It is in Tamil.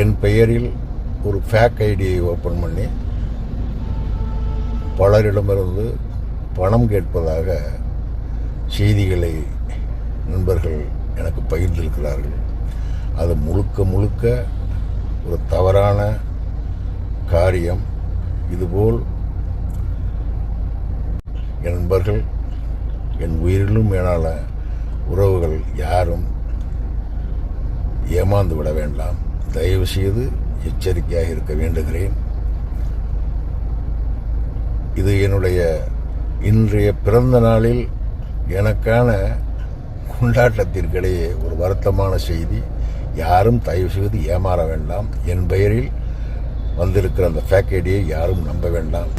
என் பெயரில் ஒரு ஃபேக் ஐடியை ஓப்பன் பண்ணி பலரிடமிருந்து பணம் கேட்பதாக செய்திகளை நண்பர்கள் எனக்கு பகிர்ந்திருக்கிறார்கள். அது முழுக்க ஒரு தவறான காரியம். இதுபோல் என் நண்பர்கள், என் உயிரிலும் மேலான உறவுகள் யாரும் ஏமாந்து விட வேண்டாம். தயவு செய்து எச்சரிக்கையாக இருக்க வேண்டுகிறேன். இது என்னுடைய இன்றைய பிறந்த நாளில் எனக்கான கொண்டாட்டத்திற்கிடையே ஒரு வருத்தமான செய்தி. யாரும் தயவு செய்து ஏமாற வேண்டாம். என் பெயரில் வந்திருக்கிற அந்த ஃபேக் ஐடியை யாரும் நம்ப வேண்டாம்.